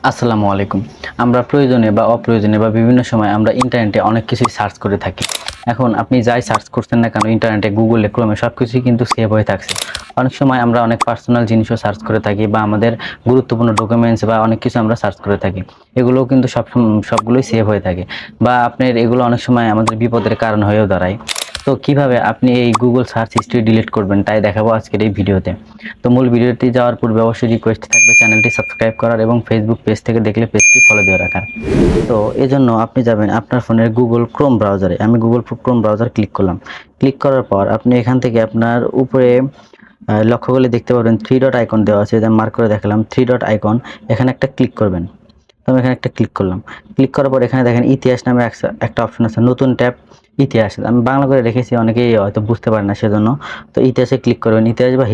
আসসালামু আলাইকুম। আমরা প্রয়োজনে বা অপ্রয়োজনে বা বিভিন্ন সময় আমরা ইন্টারনেটে অনেক কিছুই সার্চ করে থাকি। এখন আপনি যাই সার্চ করছেন না কেন ইন্টারনেটে, গুগলে, ক্রোমে সবকিছুই কিন্তু সেভ হয়ে থাকছে। অনেক সময় আমরা অনেক পার্সোনাল জিনিসও সার্চ করে থাকি বা আমাদের গুরুত্বপূর্ণ ডকুমেন্টস বা অনেক কিছু আমরা সার্চ করে থাকি। এগুলোও কিন্তু সবগুলোই সেভ হয়ে থাকে বা আপনার এগুলো অনেক সময় আমাদের বিপদের কারণ হয়েও দাঁড়ায়। তো কিভাবে আপনি এই গুগল সার্চ হিস্ট্রি ডিলিট করবেন তাই দেখাবো আজকের এই ভিডিওতে। তো মূল ভিডিওটি যাওয়ার পূর্বে অবশ্যই রিকোয়েস্ট থাকবে চ্যানেলটি সাবস্ক্রাইব করার এবং ফেসবুক পেজ থেকে দেখলে পেজটি ফলো দিয়ে রাখার। তো এজন্য আপনি যাবেন আপনার ফোনের গুগল ক্রোম ব্রাউজারে। আমি গুগল ক্রোম ব্রাউজার ক্লিক করলাম। ক্লিক করার পর আপনি এখান থেকে আপনার উপরে লক্ষ্য করলে দেখতে পাবেন 3 ডট আইকন দেওয়া আছে, যে মার্ক করে দেখালাম 3 ডট আইকন, এখানে একটা ক্লিক করবেন। তো আমি এখানে একটা ক্লিক করলাম। ক্লিক করার পর এখানে দেখেন ইতিহাস নামে একটা অপশন আছে, নতুন ট্যাব ইতিহাস। আমি বাংলা করে রেখেছি, অনেকেই হয়তো বুঝতে পারে না সেজন্য। তো ইতিহাসে ক্লিক করবেন, ইতিহাস বা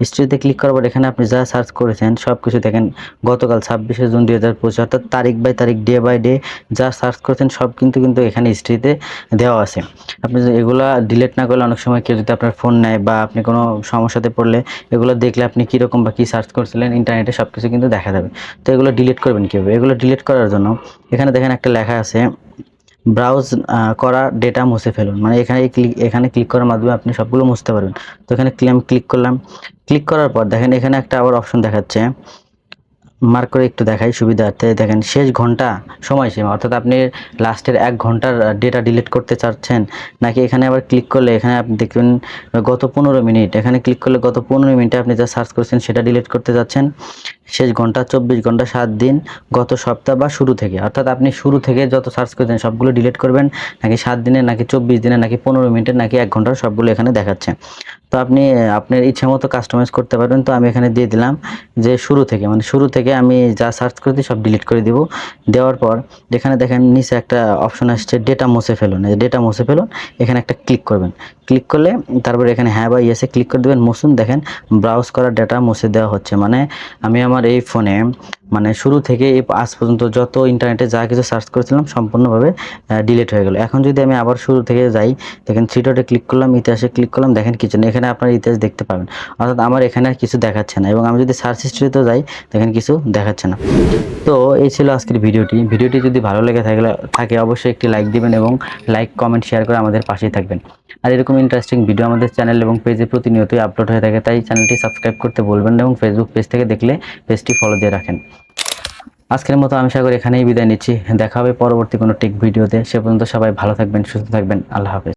হিস্ট্রিতে ক্লিক করার পর এখানে আপনি যা সার্চ করেছেন সব কিছু দেখেন গতকাল 26শে জুন 2025, অর্থাৎ তারিখ বাই তারিখ, ডে বাই ডে যা সার্চ করেছেন সব কিন্তু এখানে হিস্ট্রিতে দেওয়া আছে। আপনি যদি এগুলা ডিলিট না করলে, অনেক সময় কেউ যদি আপনার ফোন নেয় বা আপনি কোনো সমস্যাতে পড়লে এগুলো দেখলে আপনি কীরকম বা কী সার্চ করছিলেন ইন্টারনেটে সব কিছু কিন্তু দেখা যাবে। তো এগুলো ডিলিট করবেন কীভাবে? এগুলো ডিলিট করার জন্য এখানে দেখেন একটা লেখা আছে, ব্রাউজ করা ডেটা মুছে ফেলুন। মানে এখানে ক্লিক করার মাধ্যমে আপনি সবগুলো মুছতে পারবেন। তো এখানে আমি ক্লিক করলাম। ক্লিক করার পর দেখেন এখানে একটা আবার অপশন দেখাচ্ছে, মার্ক করে একটু দেখাই সুবিধার্থে। দেখেন শেষ ঘন্টা সময়সীমা, অর্থাৎ আপনি লাস্টের 1 ঘন্টার ডেটা ডিলিট করতে চাচ্ছেন নাকি। এখানে আবার ক্লিক করলে এখানে আপনি দেখবেন গত 15 মিনিট, এখানে ক্লিক করলে গত 15 মিনিটে আপনি যা সার্চ করছেন সেটা ডিলিট করতে যাচ্ছেন। শেষ ঘন্টা, 24 ঘন্টা, 7 দিন, গত সপ্তাহ বা শুরু থেকে, অর্থাৎ আপনি শুরু থেকে যত সার্চ করেছেন সবগুলো ডিলিট করবেন নাকি 7 দিনের, নাকি 24 দিনের, নাকি 15 মিনিটের, নাকি 1 ঘন্টার, সবগুলো এখানে দেখাচ্ছে। তো আপনি আপনার ইচ্ছে মতো কাস্টমাইজ করতে পারবেন। তো আমি এখানে দিয়ে দিলাম যে শুরু থেকে, মানে শুরু থেকে আমি যা সার্চ করেছি সব ডিলিট করে দিব। দেওয়ার পর এখানে দেখেন নিচে একটা অপশন আসছে, ডেটা মুছে ফেলুন। এই ডেটা মুছে ফেলুন, এখানে একটা ক্লিক করবেন। ক্লিক করলে তারপরে এখানে হ্যাঁ বা ইয়েসে ক্লিক করে দেবেন, মুছুন। দেখেন ব্রাউজ করা ডেটা মুছে দেওয়া হচ্ছে। মানে আমি আমার এই ফোনে মানে শুরু থেকে এই আজ পর্যন্ত যত ইন্টারনেটে যা কিছু সার্চ করেছিলাম সম্পূর্ণভাবে ডিলিট হয়ে গেল। এখন যদি আমি আবার শুরু থেকে যাই, দেখেন 3 ডটে ক্লিক করলাম, ইতিহাসে ক্লিক করলাম, দেখেন কিছু নেই, এখানে আপনার ইতিহাস দেখতে পাবেন। অর্থাৎ আমার এখানে আর কিছু দেখাচ্ছে না। এবং আমি যদি সার্চ হিস্ট্রিতে যাই, দেখেন কিছু দেখাচ্ছে না। তো এই ছিল আজকের ভিডিওটি যদি ভালো লেগে থাকে অবশ্যই একটি লাইক দিবেন এবং লাইক, কমেন্ট, শেয়ার করে আমাদের পাশেই থাকবেন। আর এরকম ইন্টারেস্টিং ভিডিও আমাদের চ্যানেল এবং পেজে প্রতিনিয়তই আপলোড হয়ে থাকে, তাই চ্যানেলটি সাবস্ক্রাইব করতে বলবেন না এবং ফেসবুক পেজ থেকে দেখলে পেজটি ফলো দিয়ে রাখেন। আজকের মতো আমি সাগর এখানেই বিদায় নিচ্ছি। দেখা হবে পরবর্তী কোনো টেক ভিডিওতে। সে পর্যন্ত সবাই ভালো থাকবেন, সুস্থ থাকবেন। আল্লাহ হাফেজ।